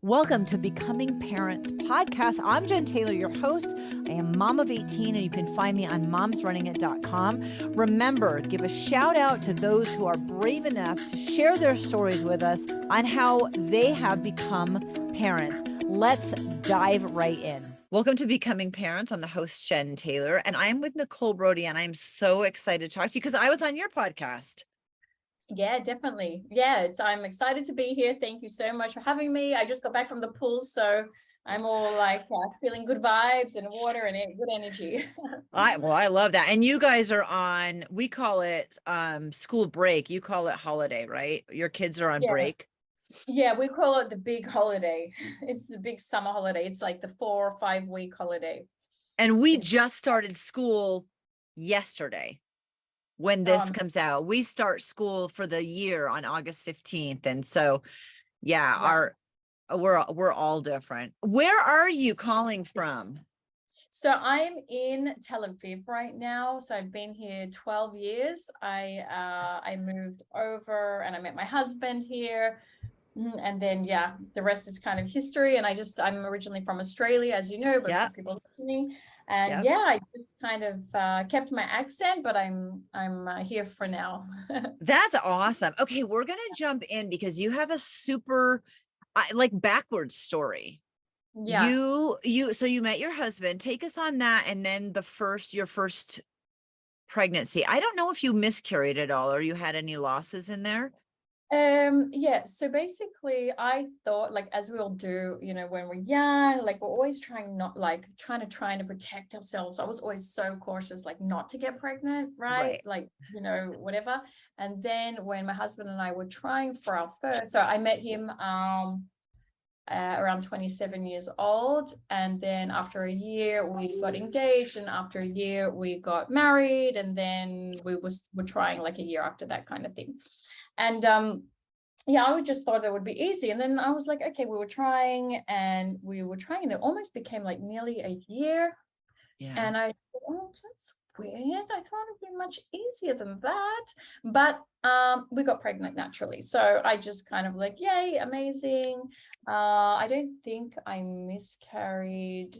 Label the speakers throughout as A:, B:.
A: Welcome to Becoming Parents podcast. I'm Jenn Taylor, your host. I am mom of 18, and you can find me on momsrunningit.com. Remember, give a shout out to those who are brave enough to share their stories with us on how they have become parents. Let's dive right in. Welcome to Becoming Parents. I'm the host, Jenn Taylor, and I'm with Nicole Brodie, and I'm so excited to talk to you because I was on your podcast.
B: Yeah, definitely. Yeah, I'm excited to be here. Thank you so much for having me. I just got back from the pool, so I'm all like feeling good vibes and water and good energy.
A: I love that. And you guys are on, we call it school break. You call it holiday, right? Your kids are on break.
B: Yeah, we call it the big holiday. It's the big summer holiday. It's like the 4 or 5 week holiday.
A: And we just started school yesterday. When this comes out, we start school for the year on August 15th. And so, we're all different. Where are you calling from?
B: So I'm in Tel Aviv right now. So I've been here 12 years. I moved over and I met my husband here. And then, the rest is kind of history. And I'm originally from Australia, as you know, but for people listening. And I just kind of kept my accent, but I'm here for now.
A: That's awesome. Okay, we're going to jump in because you have a super backwards story.
B: Yeah.
A: So you met your husband. Take us on that. And then your first pregnancy. I don't know if you miscarried at all or you had any losses in there.
B: So basically I thought, like, as we all do, when we're young, like we're always trying to protect ourselves. I was always so cautious, like not to get pregnant, right? Like, whatever. And then when my husband and I were trying for our first, so I met him around 27 years old, and then after a year we got engaged, and after a year we got married, and then we're trying like a year after that kind of thing. And I would just thought it would be easy. And then I was like, okay, we were trying, and it almost became like nearly a year. And I said, oh, that's weird. I thought it'd be much easier than that. But we got pregnant naturally. So I just kind of like, yay, amazing. I don't think I miscarried.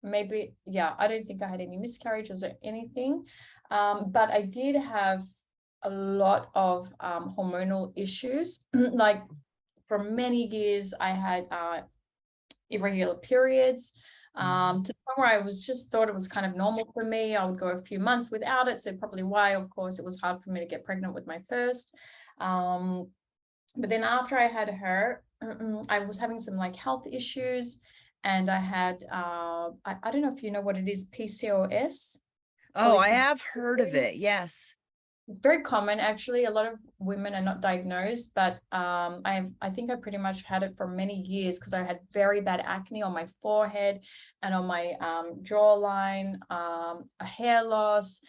B: Maybe, I don't think I had any miscarriages or anything. But I did have a lot of hormonal issues. Like for many years I had irregular periods, to the point where I thought it was kind of normal for me. I would go a few months without it, so probably why, of course, it was hard for me to get pregnant with my first. But then after I had her, I was having some like health issues, and I had I don't know if you know what it is, PCOS.
A: Oh, I have heard of it. Yes.
B: It's very common, actually. A lot of women are not diagnosed, but I think I pretty much had it for many years because I had very bad acne on my forehead and on my jawline, a hair loss,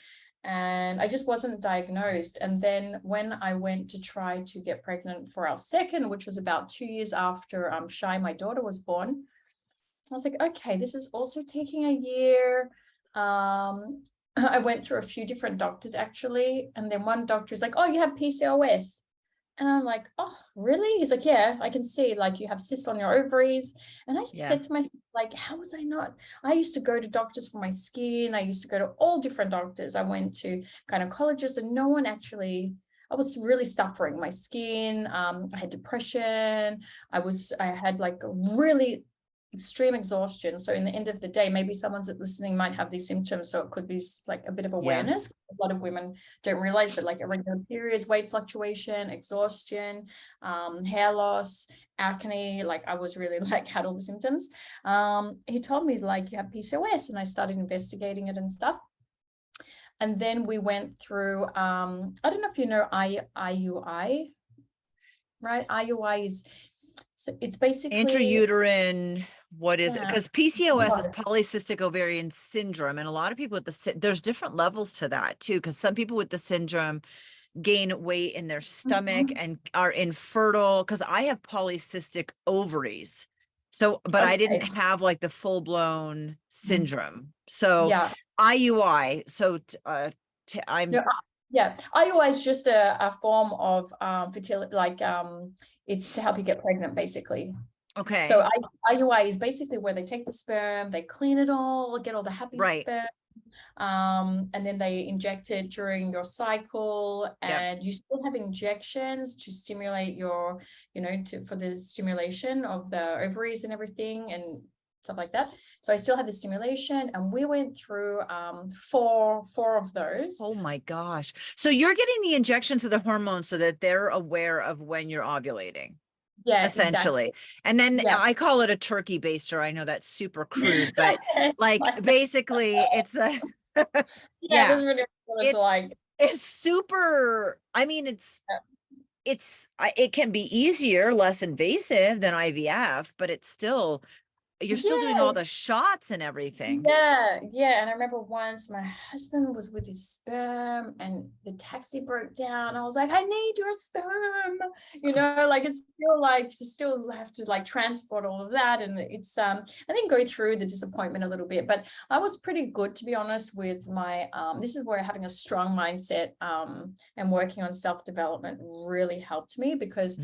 B: and I just wasn't diagnosed. And then when I went to try to get pregnant for our second, which was about 2 years after Shai, my daughter, was born, I was like, okay, this is also taking a year. I went through a few different doctors, actually. And then one doctor is like, oh, you have PCOS. And I'm like, oh, really? He's like, yeah, I can see like you have cysts on your ovaries. And I just said to myself, like, how was I not? I used to go to doctors for my skin. I used to go to all different doctors. I went to gynecologists, and no one actually, I was really suffering. My skin, I had depression. I had like a really extreme exhaustion. So in the end of the day, maybe someone's listening might have these symptoms, so it could be like a bit of awareness. A lot of women don't realize that, like irregular periods, weight fluctuation, exhaustion, hair loss, acne, like I was really like had all the symptoms. He told me like you have PCOS, and I started investigating it and stuff. And then we went through I don't know if you know IUI, right? IUI is, so it's basically
A: intrauterine. What is it? Because PCOS is polycystic ovarian syndrome, and a lot of people with there's different levels to that too, because some people with the syndrome gain weight in their stomach and are infertile, because I have polycystic ovaries. So, but I didn't have like the full-blown syndrome. So IUI. So
B: IUI is just a form of fertility, like it's to help you get pregnant, basically.
A: Okay.
B: So IUI is basically where they take the sperm, they clean it all, get all the happy
A: Right.
B: sperm, and then they inject it during your cycle,
A: Yep.
B: and you still have injections to stimulate your, for the stimulation of the ovaries and everything and stuff like that. So I still had the stimulation, and we went through four of those.
A: Oh my gosh. So you're getting the injections of the hormones so that they're aware of when you're ovulating.
B: Yeah,
A: Essentially.
B: exactly.
A: And then
B: Yeah.
A: I call it a turkey baster. I know that's super crude, but like basically it's a
B: Yeah,
A: yeah,
B: that's really what it's like.
A: it's super, I mean, it can be easier, less invasive than IVF, but it's still, you're still doing
B: Yeah.
A: all the shots and everything.
B: Yeah. And I remember once my husband was with his sperm and the taxi broke down. I was like, I need your sperm. Like it's still like you still have to like transport all of that. And it's I think go through the disappointment a little bit. But I was pretty good, to be honest, with my this is where having a strong mindset and working on self-development really helped me, because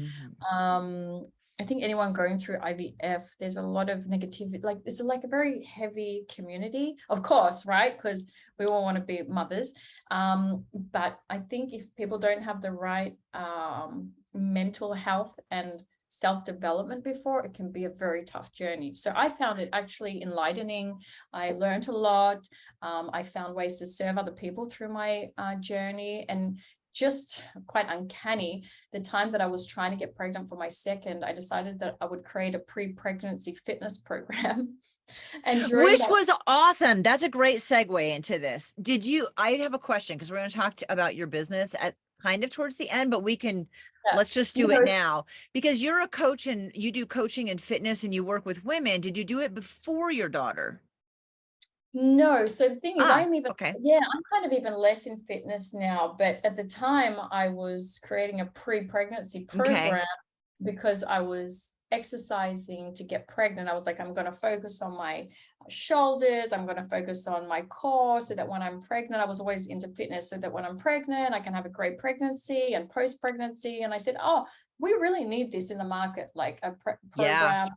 B: I think anyone going through IVF, there's a lot of negativity. Like it's like a very heavy community, of course, right? Because we all want to be mothers. But I think if people don't have the right mental health and self-development before, it can be a very tough journey. So I found it actually enlightening. I learned a lot. I found ways to serve other people through my journey, and just quite uncanny. The time that I was trying to get pregnant for my second, I decided that I would create a pre-pregnancy fitness program. And
A: Which was awesome. That's a great segue into this. I have a question, because we're going to talk about your business at kind of towards the end, but let's just do it now, because you're a coach and you do coaching and fitness and you work with women. Did you do it before your daughter?
B: No. So the thing is, I'm kind of even less in fitness now, but at the time I was creating a pre-pregnancy program because I was exercising to get pregnant. I was like, I'm going to focus on my shoulders. I'm going to focus on my core so that when I'm pregnant, I was always into fitness, so that when I'm pregnant, I can have a great pregnancy and post-pregnancy. And I said, oh, we really need this in the market, like a program.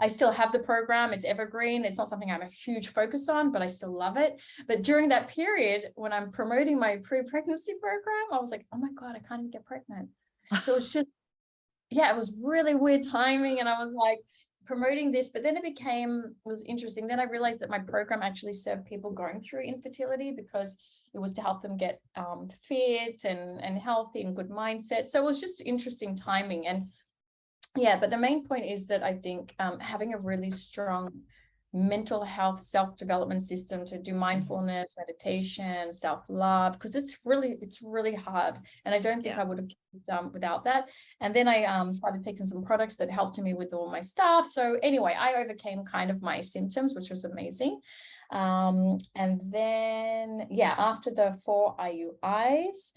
B: I still have the program. It's evergreen. It's not something I'm a huge focus on, but I still love it. But during that period, when I'm promoting my pre-pregnancy program, I was like, oh my God, I can't even get pregnant. So it's just, it was really weird timing. And I was like promoting this, but then it was interesting. Then I realized that my program actually served people going through infertility, because it was to help them get fit and healthy and good mindset. So it was just interesting timing. And but the main point is that I think having a really strong mental health self-development system to do mindfulness, meditation, self-love, because it's really hard, and I don't think I would have done without that. And then I started taking some products that helped me with all my stuff. So anyway, I overcame kind of my symptoms, which was amazing. And then after the 4 IUIs,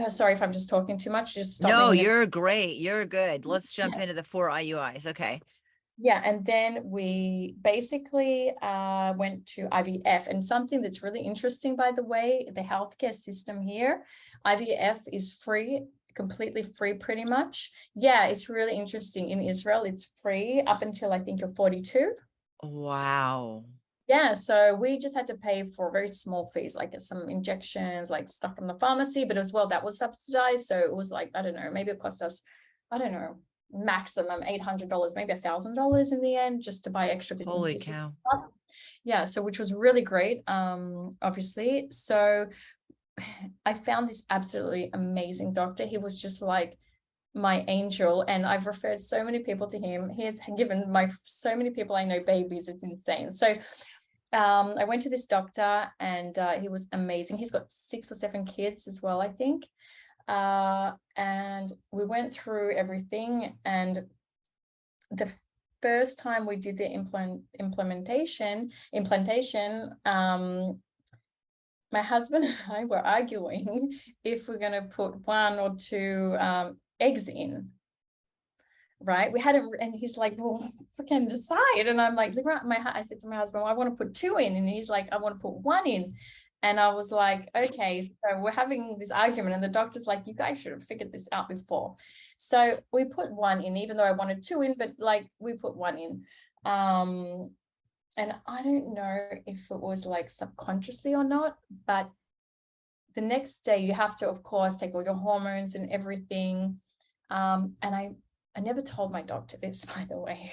B: sorry if I'm just talking too much, just stop me.
A: No, you're great. You're good. Let's jump into the 4 IUIs. Okay.
B: And then we basically went to IVF. And something that's really interesting, by the way, the healthcare system here, IVF is free, completely free pretty much. It's really interesting. In Israel, it's free up until I think you're 42.
A: Wow.
B: So we just had to pay for very small fees, like some injections, like stuff from the pharmacy, but as well, that was subsidized. So it was like, I don't know, maybe it cost us, maximum $800, maybe $1,000 in the end, just to buy extra bits and pieces.
A: Holy
B: cow. So which was really great, obviously. So I found this absolutely amazing doctor. He was just like my angel, and I've referred so many people to him. He has given so many people I know babies. It's insane. So I went to this doctor, and he was amazing. He's got 6 or 7 kids as well, I think. And we went through everything. And the first time we did the implantation, my husband and I were arguing if we're going to put 1 or 2 eggs in. Right, we hadn't, and he's like, well, freaking decide. And I'm like, I said to my husband, well, I want to put 2 in, and he's like, I want to put 1 in. And I was like, okay, so we're having this argument, and the doctor's like, you guys should have figured this out before. So we put one in, even though I wanted two in, but like we put one in. And I don't know if it was like subconsciously or not, but the next day you have to, of course, take all your hormones and everything. And I never told my doctor this, by the way,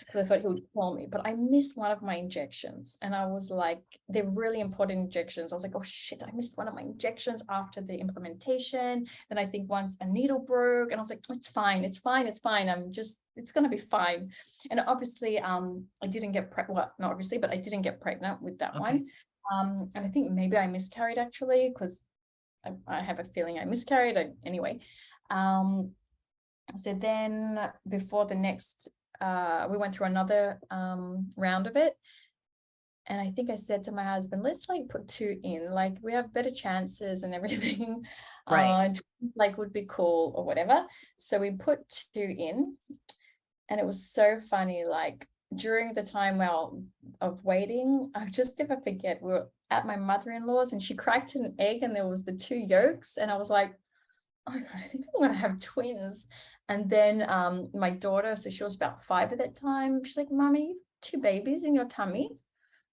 B: because I thought he would call me, but I missed one of my injections. And I was like, they're really important injections. I was like, oh shit, I missed one of my injections after the implementation. And I think once a needle broke, and I was like, it's fine. It's fine. It's going to be fine. And obviously, I didn't get pregnant. Well, not obviously, but I didn't get pregnant with that one. And I think maybe I miscarried, actually, because I have a feeling I miscarried anyway. So then before the next, we went through another round of it. And I think I said to my husband, let's like put two in, like we have better chances and everything.
A: Right.
B: Like would be cool or whatever. So we put two in, and it was so funny. Like during the time of waiting, I just never forget, we were at my mother-in-law's and she cracked an egg and there was the two yolks. And I was like, oh my God, I think I'm going to have twins. And then my daughter, so she was about 5 at that time, she's like, Mommy, you have 2 babies in your tummy?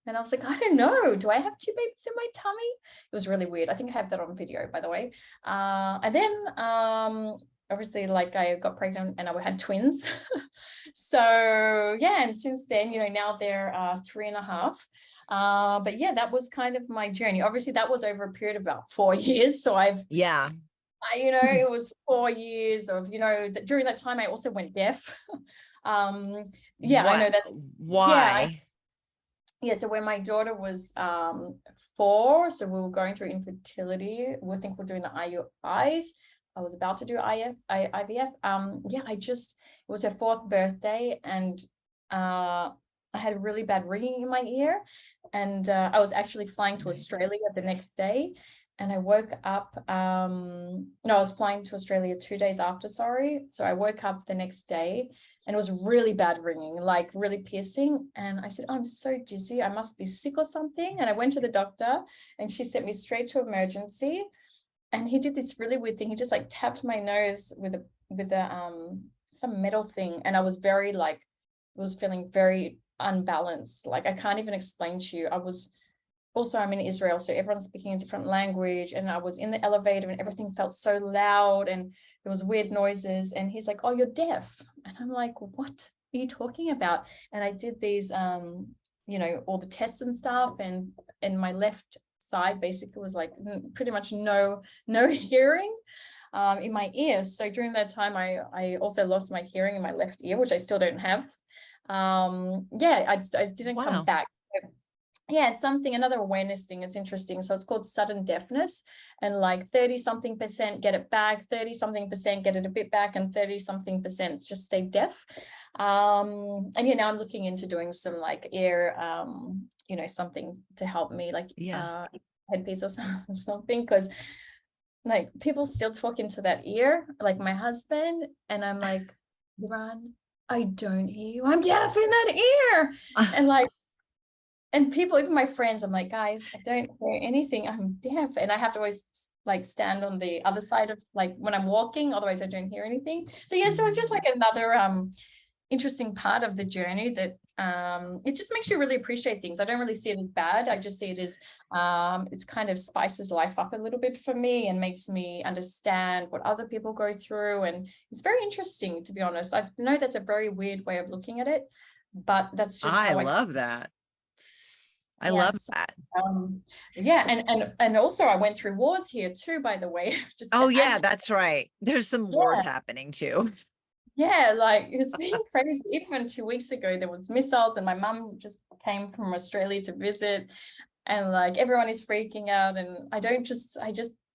B: And I was like, I don't know. Do I have 2 babies in my tummy? It was really weird. I think I have that on video, by the way. And then obviously, like I got pregnant and I had twins. So yeah, and since then, now they're 3.5. But yeah, that was kind of my journey. Obviously, that was over a period of about 4 years. So it was 4 years of, that during that time I also went deaf. I know that.
A: Why?
B: So when my daughter was 4, so we were going through infertility. We think we're doing the IUIs. I was about to do IVF. It was her 4th birthday, and I had really bad ringing in my ear, and I was actually flying to Australia the next day. And I woke up, I was flying to Australia 2 days after, sorry. So I woke up the next day and it was really bad ringing, like really piercing. And I said, I'm so dizzy, I must be sick or something. And I went to the doctor and she sent me straight to emergency. And he did this really weird thing. He just like tapped my nose with some metal thing. And I was feeling very unbalanced. Like I can't even explain to you. I'm in Israel, so everyone's speaking a different language, and I was in the elevator and everything felt so loud and there was weird noises, and he's like, oh, you're deaf. And I'm like, what are you talking about? And I did these, all the tests and stuff, and my left side basically was like pretty much no hearing in my ear. So during that time, I also lost my hearing in my left ear, which I still don't have. I didn't come back. Yeah, it's another awareness thing. It's interesting. So it's called sudden deafness, and like 30-something% get it back, 30-something% get it a bit back, and 30-something% just stay deaf. And now I'm looking into doing some like ear, something to help me, like headpiece or something, because like people still talk into that ear, like my husband, and I'm like, Ron, I don't hear you. I'm deaf in that ear. And like, and people, even my friends, I'm like, guys, I don't hear anything. I'm deaf. And I have to always like stand on the other side of like when I'm walking, otherwise I don't hear anything. So yeah, so it's just like another interesting part of the journey that it just makes you really appreciate things. I don't really see it as bad. I just see it as it's kind of spices life up a little bit for me and makes me understand what other people go through. And it's very interesting, to be honest. I know that's a very weird way of looking at it, but that's just
A: I love that. I love that.
B: And also I went through wars here too, by the way.
A: That's right. There's some wars happening too.
B: Yeah, like it's been crazy. Even 2 weeks ago, there was missiles, and my mum just came from Australia to visit, and like everyone is freaking out, and I just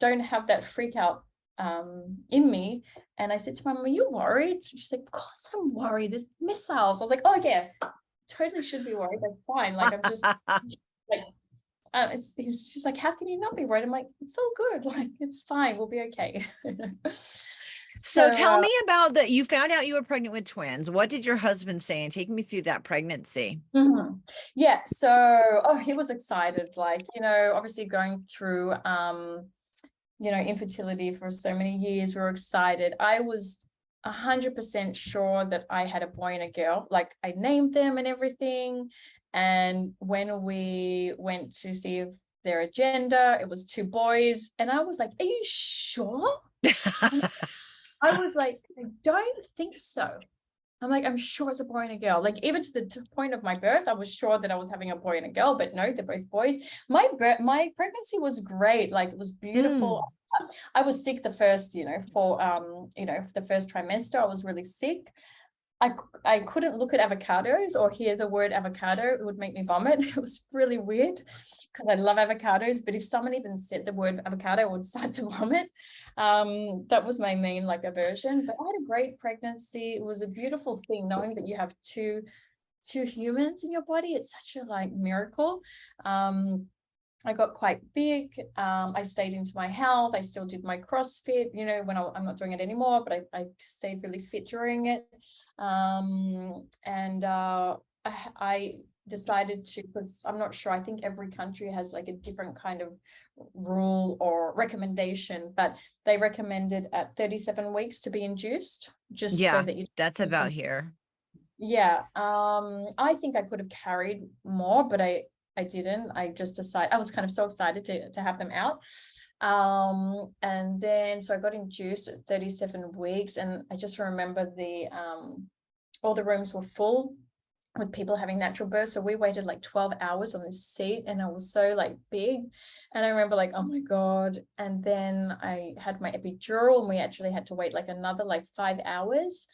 B: don't have that freak out in me. And I said to my mum, are you worried? She's like, of course I'm worried. There's missiles. I was like, oh yeah, totally should be worried. That's fine. Like I'm just like she's like, how can you not be worried? I'm like, it's all good. Like it's fine. We'll be okay.
A: So tell me about that. You found out you were pregnant with twins. What did your husband say? And take me through that pregnancy.
B: Yeah, so he was excited, like, obviously going through infertility for so many years. We were excited. I was 100% sure that I had a boy and a girl. Like, I named them and everything. And when we went to see if their gender, it was 2 boys. And I was like, are you sure? I was like, I don't think so. I'm like, I'm sure it's a boy and a girl. Like, even to the point of my birth, I was sure that I was having a boy and a girl, but no, they're both boys. My pregnancy was great. Like, it was beautiful. I was sick the first, for the first trimester, I was really sick. I couldn't look at avocados or hear the word avocado. It would make me vomit. It was really weird because I love avocados, but if someone even said the word avocado, I would start to vomit. That was my main aversion. But I had a great pregnancy. It was a beautiful thing knowing that you have two humans in your body. It's such a miracle. I got quite big. I stayed into my health. I still did my CrossFit, when I'm not doing it anymore, but I stayed really fit during it. I decided to, because I'm not sure, I think every country has a different kind of rule or recommendation, but they recommended at 37 weeks to be induced, just so that
A: that's about here.
B: Yeah. I think I could have carried more, but I didn't. I just decided, I was kind of so excited to have them out. And then, so I got induced at 37 weeks, and I just remember all the rooms were full with people having natural birth. So we waited 12 hours on this seat, and I was so big. And I remember oh my God. And then I had my epidural, and we actually had to wait another 5 hours.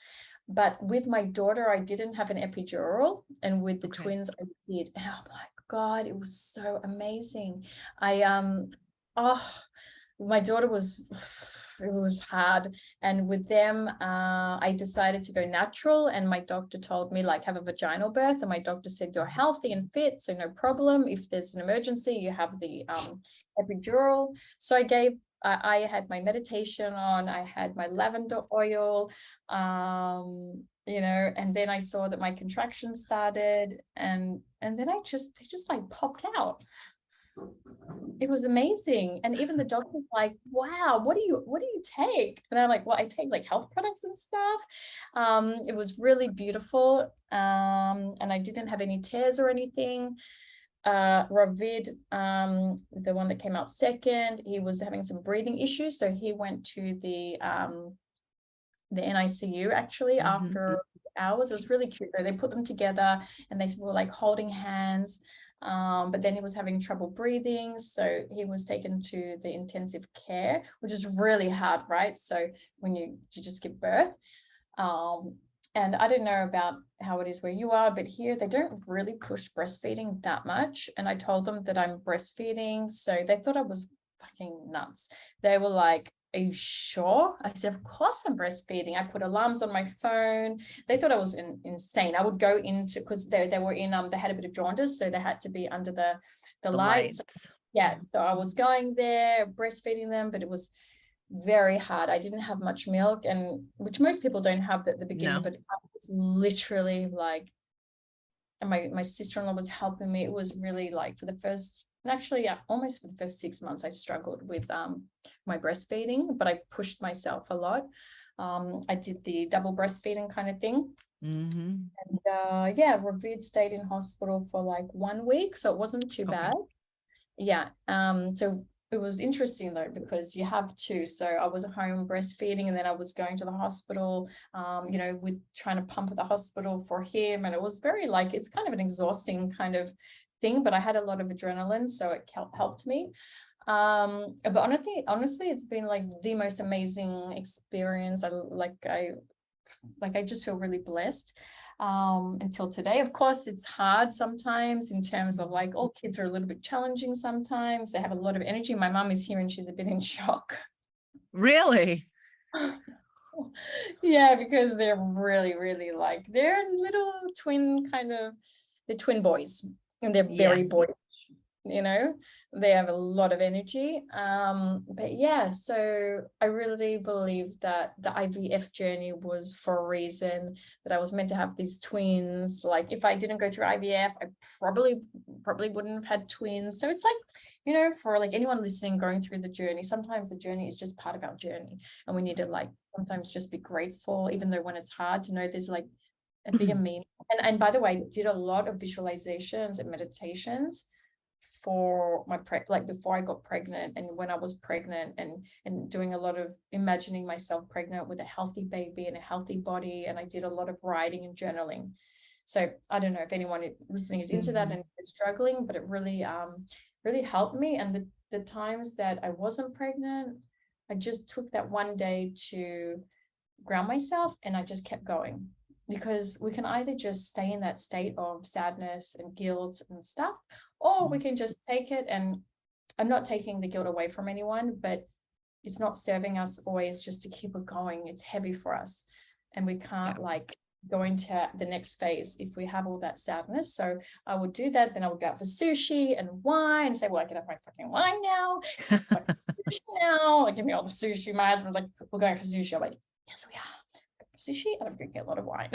B: But with my daughter, I didn't have an epidural, and with the twins, I did. And oh my God, it was so amazing. My daughter it was hard. And with them, I decided to go natural, and my doctor told me have a vaginal birth. And my doctor said, you're healthy and fit, so no problem. If there's an emergency, you have the epidural. So I had my meditation on, I had my lavender oil, and then I saw that my contractions started, and then they just popped out. It was amazing. And even the doctor's like, wow, what do you take? And I'm like, well, I take health products and stuff. It was really beautiful. And I didn't have any tears or anything. Ravid, the one that came out second, he was having some breathing issues, so he went to the NICU actually after hours. It was really cute though. They put them together, and they were holding hands, but then he was having trouble breathing, so he was taken to the intensive care, which is really hard, right? So when you just give birth, and I don't know about how it is where you are, but here they don't really push breastfeeding that much. And I told them that I'm breastfeeding, so they thought I was fucking nuts. They were like, are you sure? I said, of course I'm breastfeeding. I put alarms on my phone. They thought I was insane. I would go into, because they were in, they had a bit of jaundice, so they had to be under the lights. Yeah, so I was going there, breastfeeding them, but it was very hard. I didn't have much milk, and which most people don't have at the beginning, but I was literally and my sister-in-law was helping me. It was really for the first, actually, yeah, almost for the first 6 months, I struggled with my breastfeeding, but I pushed myself a lot. I did the double breastfeeding kind of thing. And yeah, Ravid stayed in hospital for 1 week, so it wasn't too bad. Yeah. So it was interesting though, because you have to. So I was at home breastfeeding, and then I was going to the hospital, with trying to pump at the hospital for him. And it was very it's kind of an exhausting kind of thing, but I had a lot of adrenaline, so it helped me. But honestly, it's been the most amazing experience. I just feel really blessed. Until today. Of course, it's hard sometimes in terms of all kids are a little bit challenging sometimes. They have a lot of energy. My mom is here and she's a bit in shock.
A: Really?
B: Yeah, because they're really, really they're little twin they're twin boys, and they're very boyish. you know, they have a lot of energy. But yeah, so I really believe that the IVF journey was for a reason, that I was meant to have these twins. Like if I didn't go through IVF, I probably wouldn't have had twins. So it's like, you know, for like anyone listening, going through the journey, sometimes the journey is just part of our journey, and we need to like sometimes just be grateful, even though when it's hard, to know there's like a bigger meaning. And by the way, I did a lot of visualizations and meditations for my like before I got pregnant and when I was pregnant, and doing a lot of imagining myself pregnant with a healthy baby and a healthy body. And I did a lot of writing and journaling. So I don't know if anyone listening is into that and is struggling, but it really really helped me. And the times that I wasn't pregnant, I just took that one day to ground myself, and I just kept going. Because we can either just stay in that state of sadness and guilt and stuff, or we can just take it. And I'm not taking the guilt away from anyone, but it's not serving us always just to keep it going. It's heavy for us, and we can't like go into the next phase if we have all that sadness. So I would do that. Then I would go out for sushi and wine and say, well, I can have my fucking wine now. Now, like, give me all the sushi. My husband's like, we're going for sushi. I'm like, yes, we are. Sushi, I'm drinking a lot of wine.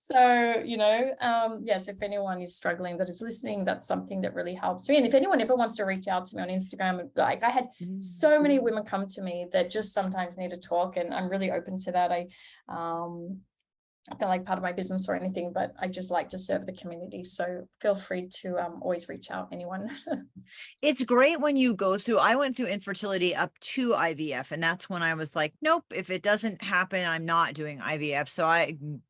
B: So, you know, yes, if anyone is struggling that is listening, that's something that really helps me. And if anyone ever wants to reach out to me on Instagram, like I had so many women come to me that just sometimes need to talk, and I'm really open to that. I don't like part of my business or anything, but I just like to serve the community. So feel free to always reach out, anyone.
A: It's great when you go through, I went through infertility up to IVF, and that's when I was like, nope, if it doesn't happen, I'm not doing IVF. So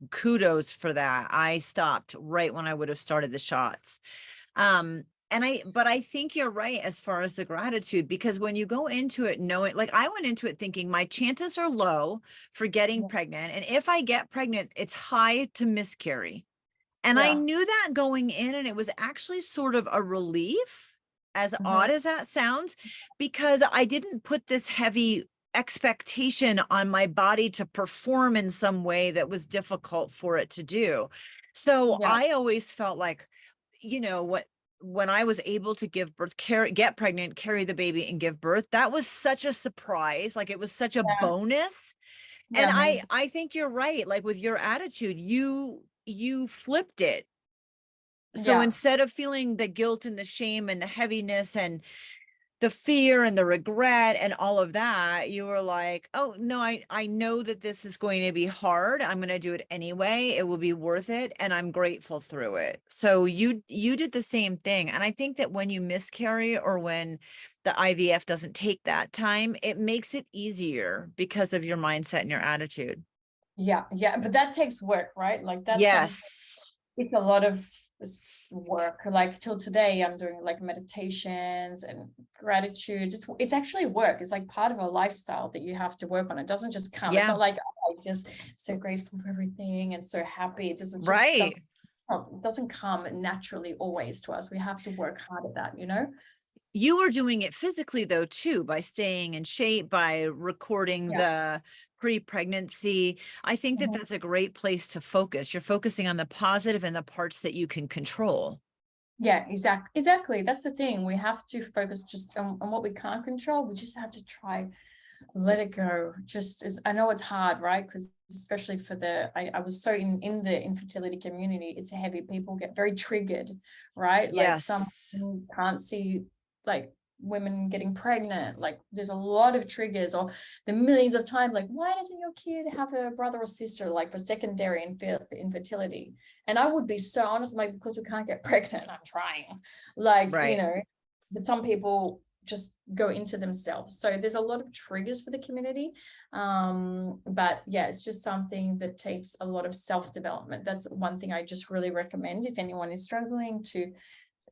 A: kudos for that. I stopped right when I would have started the shots. But I think you're right as far as the gratitude, because when you go into it knowing, like I went into it thinking my chances are low for getting pregnant. And if I get pregnant, it's high to miscarry. And I knew that going in, and it was actually sort of a relief, as odd as that sounds, because I didn't put this heavy expectation on my body to perform in some way that was difficult for it to do. So I always felt like, you know, when I was able to give birth, get pregnant, carry the baby and give birth, that was such a surprise. Like it was such a bonus. And I think you're right. Like with your attitude, you flipped it. So instead of feeling the guilt and the shame and the heaviness and the fear and the regret and all of that, you were like, oh no, I know that this is going to be hard. I'm going to do it anyway. It will be worth it. And I'm grateful through it. So you did the same thing. And I think that when you miscarry, or when the IVF doesn't take that time, it makes it easier because of your mindset and your attitude.
B: Yeah. But that takes work, right? Like that's it's a lot of work. Like till today, I'm doing like meditations and gratitudes. It's actually work. It's like part of a lifestyle that you have to work on. It doesn't just come. It's not like, oh, I'm just so grateful for everything and so happy. It doesn't just it doesn't come naturally always to us. We have to work hard at that, you know?
A: You were doing it physically though, too, by staying in shape, by recording the pre-pregnancy. I think that that's a great place to focus. You're focusing on the positive and the parts that you can control.
B: Yeah, exactly. That's the thing. We have to focus just on what we can't control. We just have to try, let it go. Just as I know it's hard, right? Because especially for I was so in the infertility community, it's heavy. People get very triggered, right? Like some can't see like women getting pregnant. Like there's a lot of triggers, or the millions of times like, why doesn't your kid have a brother or sister, like for secondary infertility? And I would be so honest, like, because we can't get pregnant, I'm trying, like, you know, but some people just go into themselves. So there's a lot of triggers for the community. But yeah, it's just something that takes a lot of self-development. That's one thing I just really recommend if anyone is struggling to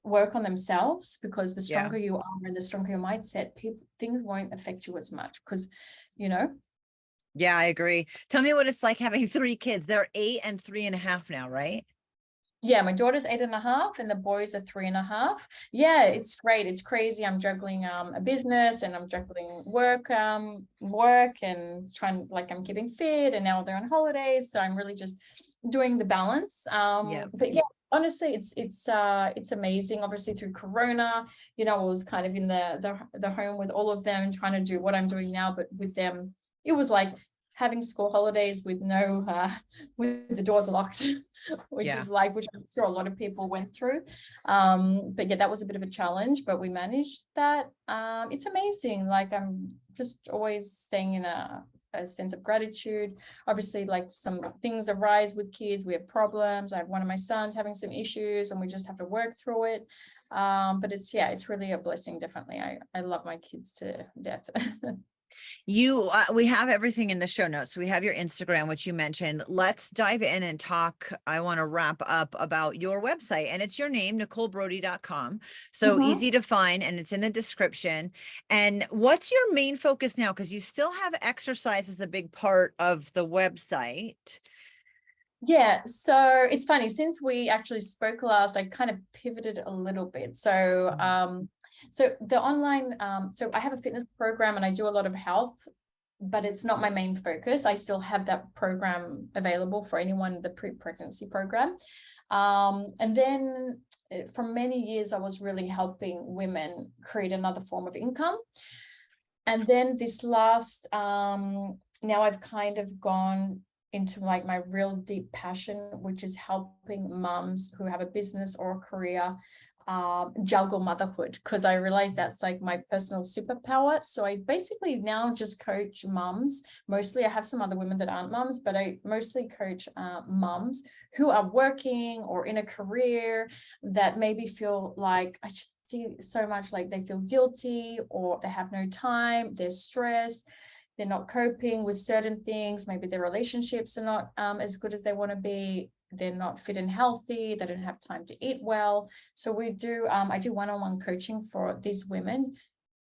B: work on themselves, because the stronger you are and the stronger your mindset, things won't affect you as much, because, you know.
A: Yeah, I agree. Tell me what it's like having 3 kids. They're 8 and 3.5 now, right?
B: Yeah, my daughter's 8.5 and the boys are 3.5. Yeah, it's great. It's crazy. I'm juggling a business, and I'm juggling work and trying, like, I'm keeping fit, and now they're on holidays. So I'm really just doing the balance.
A: Yeah.
B: But yeah, honestly, it's amazing. Obviously through Corona, you know, I was kind of in the home with all of them, trying to do what I'm doing now, but with them, it was like having school holidays with no with the doors locked, which is like, which I'm sure a lot of people went through. But yeah, that was a bit of a challenge, but we managed that. It's amazing. Like, I'm just always staying in a sense of gratitude. Obviously, like, some things arise with kids. We have problems. I have one of my sons having some issues and we just have to work through it. But it's really a blessing. Definitely. I love my kids to death.
A: We have everything in the show notes. We have your Instagram, which you mentioned. Let's dive in and talk. I want to wrap up about your website, and it's your name, NicolleBrodie.com. So easy to find, and it's in the description. And what's your main focus now? Because you still have exercise as a big part of the website.
B: Yeah, so it's funny, since we actually spoke last, I kind of pivoted a little bit. So so the online, so I have a fitness program and I do a lot of health, but it's not my main focus. I still have that program available for anyone, the pre-pregnancy program. And then for many years, I was really helping women create another form of income. And then this last, now I've kind of gone into like my real deep passion, which is helping mums who have a business or a career juggle motherhood, because I realized that's like my personal superpower. So I basically now just coach mums. Mostly, I have some other women that aren't mums, but I mostly coach mums who are working or in a career that maybe feel like, I see so much, like they feel guilty or they have no time, they're stressed, they're not coping with certain things. Maybe their relationships are not as good as they want to be. They're not fit and healthy. They don't have time to eat well. So we do, I do one-on-one coaching for these women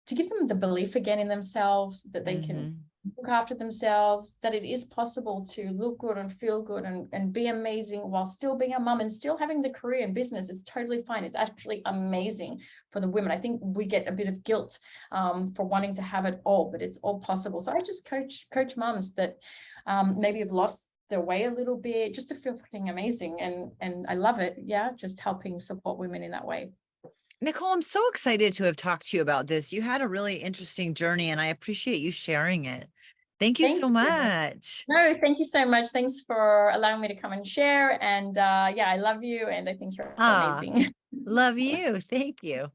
B: to give them the belief again in themselves, that they can look after themselves, that it is possible to look good and feel good and be amazing while still being a mum and still having the career and business. Is totally fine. It's actually amazing for the women. I think we get a bit of guilt for wanting to have it all, but it's all possible. So I just coach mums that maybe have lost their way a little bit, just to feel freaking amazing. And I love it. Yeah, just helping support women in that way.
A: Nicolle, I'm so excited to have talked to you about this. You had a really interesting journey, and I appreciate you sharing it. Thank you so much.
B: No, thank you so much. Thanks for allowing me to come and share. And yeah, I love you. And I think you're amazing.
A: Love you. Thank you.